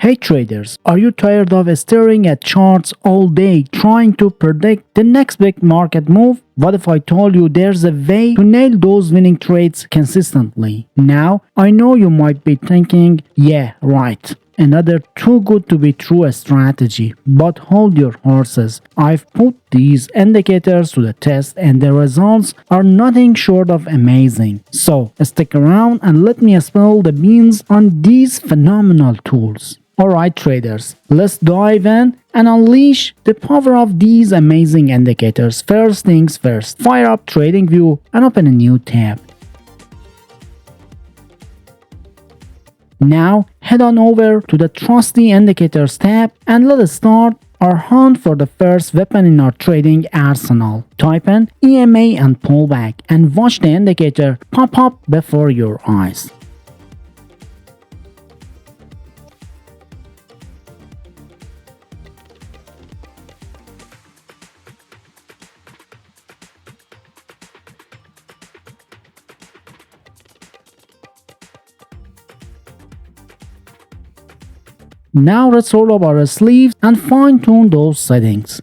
Hey traders, are you tired of staring at charts all day trying to predict the next big market move? What if I told you there's a way to nail those winning trades consistently? Now, I know you might be thinking, yeah, right. Another too good to be true strategy. But hold your horses. I've put these indicators to the test and the results are nothing short of amazing. So stick around and let me spill the beans on these phenomenal tools. Alright traders, let's dive in and unleash the power of these amazing indicators. First things first, fire up TradingView and open a new tab. Now head on over to the Trusty Indicators tab and let us start our hunt for the first weapon in our trading arsenal. Type in EMA and pullback and watch the indicator pop up before your eyes. Now let's roll up our sleeves and fine tune those settings.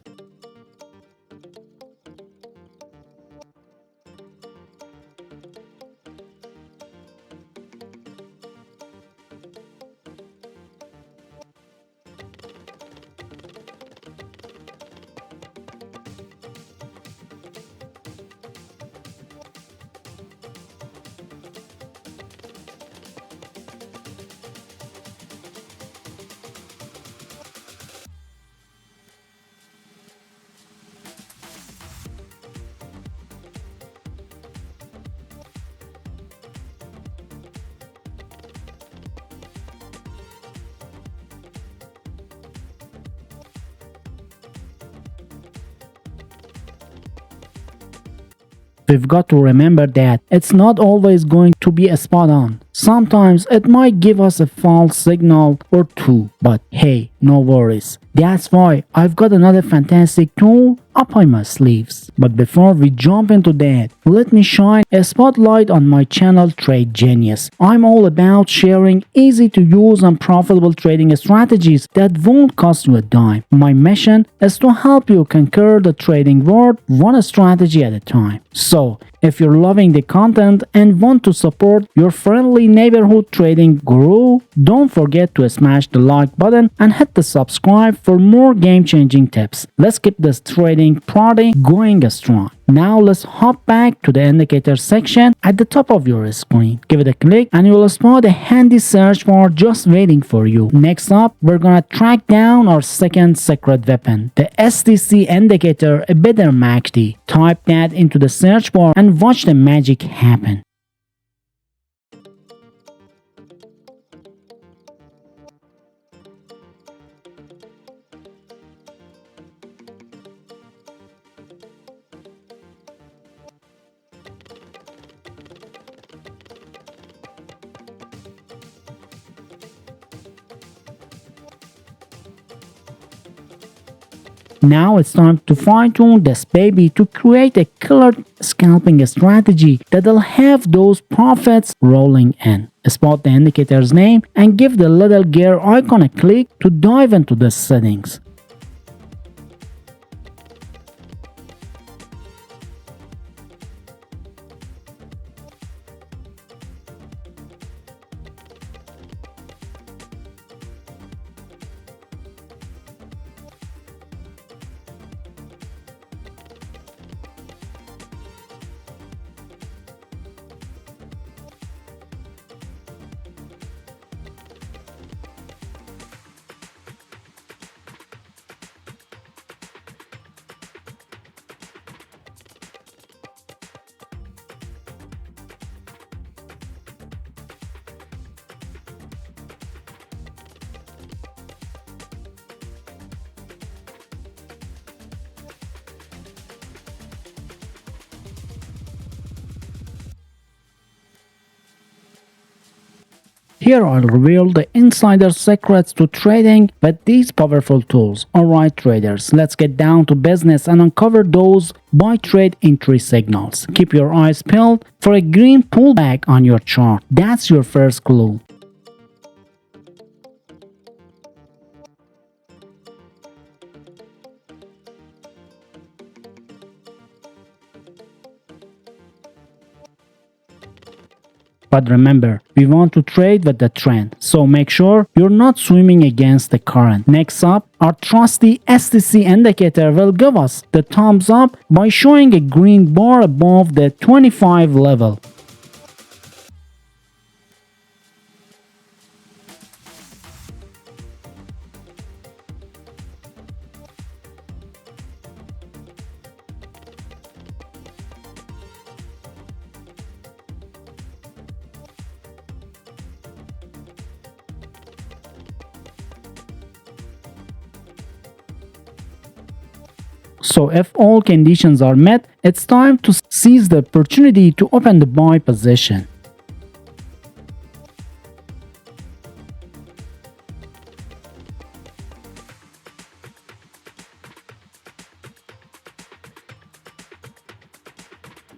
We've got to remember that it's not always going to be a spot on. Sometimes it might give us a false signal or two, but hey, no worries. That's why I've got another fantastic tool up my sleeves. But before we jump into that, let me shine a spotlight on my channel TradeGenius. I'm all about sharing easy to use and profitable trading strategies that won't cost you a dime. My mission is to help you conquer the trading world one strategy at a time. So, if you're loving the content and want to support your friendly neighborhood trading guru, don't forget to smash the like button and hit the subscribe for more game-changing tips. Let's keep this trading party going strong. Now let's hop back to the indicator section at the top of your screen. Give it a click and you will spot a handy search bar just waiting for you. Next up, we're gonna track down our second secret weapon, the STC indicator Bidder MACD. Type that into the search bar and watch the magic happen. Now it's time to fine-tune this baby to create a killer scalping strategy that'll have those profits rolling in. Spot the indicator's name and give the little gear icon a click to dive into the settings. Here I'll reveal the insider secrets to trading with these powerful tools. Alright traders, let's get down to business and uncover those buy trade entry signals. Keep your eyes peeled for a green pullback on your chart. That's your first clue. But remember, we want to trade with the trend, so make sure you're not swimming against the current. Next up, our trusty STC indicator will give us the thumbs up by showing a green bar above the 25 level. So if all conditions are met, it's time to seize the opportunity to open the buy position.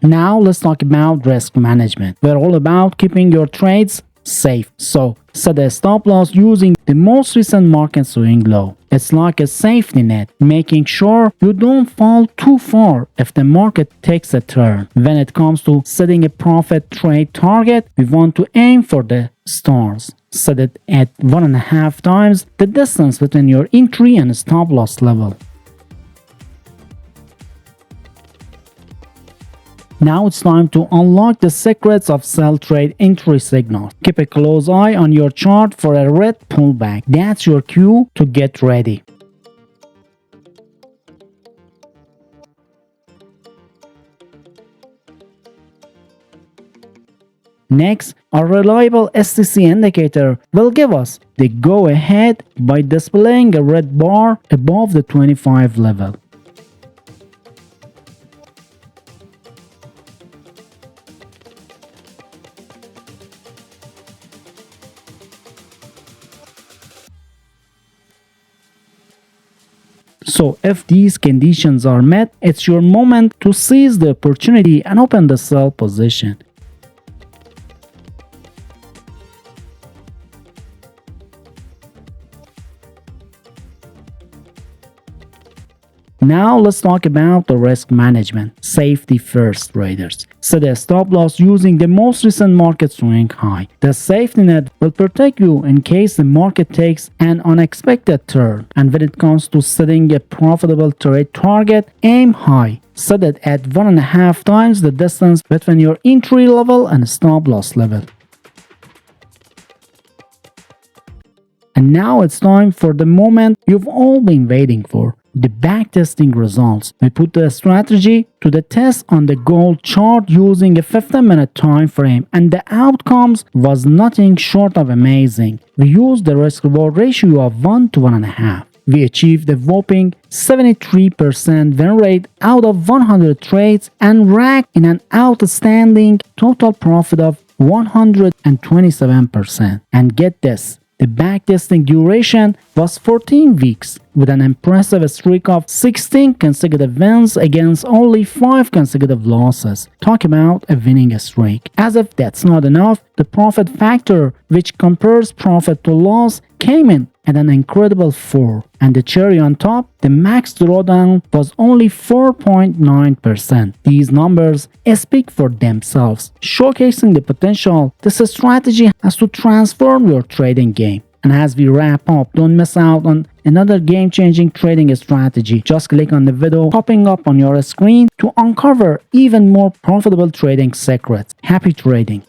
Now let's talk about risk management. We're all about keeping your trades safe. So set a stop loss using the most recent market swing low. It's like a safety net, making sure you don't fall too far if the market takes a turn. When it comes to setting a profit trade target, we want to aim for the stars. Set it at 1.5 times the distance between your entry and stop loss level. Now it's time to unlock the secrets of sell trade entry signals. Keep a close eye on your chart for a red pullback. That's your cue to get ready. Next, our reliable STC indicator will give us the go-ahead by displaying a red bar above the 25 level. So if these conditions are met, it's your moment to seize the opportunity and open the sell position. Now let's talk about the risk management. Safety first, traders. Set a stop loss using the most recent market swing high. The safety net will protect you in case the market takes an unexpected turn. And when it comes to setting a profitable trade target, aim high. Set it at 1.5 times the distance between your entry level and stop loss level. And now it's time for the moment you've all been waiting for. The backtesting results. We put the strategy to the test on the gold chart using a 15-minute time frame, and the outcomes was nothing short of amazing. We used the risk-reward ratio of 1 to 1.5. We achieved a whopping 73% win rate out of 100 trades and racked in an outstanding total profit of 127%. And get this, the backtesting duration was 14 weeks, with an impressive streak of 16 consecutive wins against only 5 consecutive losses. Talk about a winning streak. As if that's not enough, the profit factor, which compares profit to loss, came in at an incredible 4. And the cherry on top, the max drawdown was only 4.9%. These numbers speak for themselves, showcasing the potential this strategy has to transform your trading game. And as we wrap up, don't miss out on another game-changing trading strategy. Just click on the video popping up on your screen to uncover even more profitable trading secrets. Happy trading!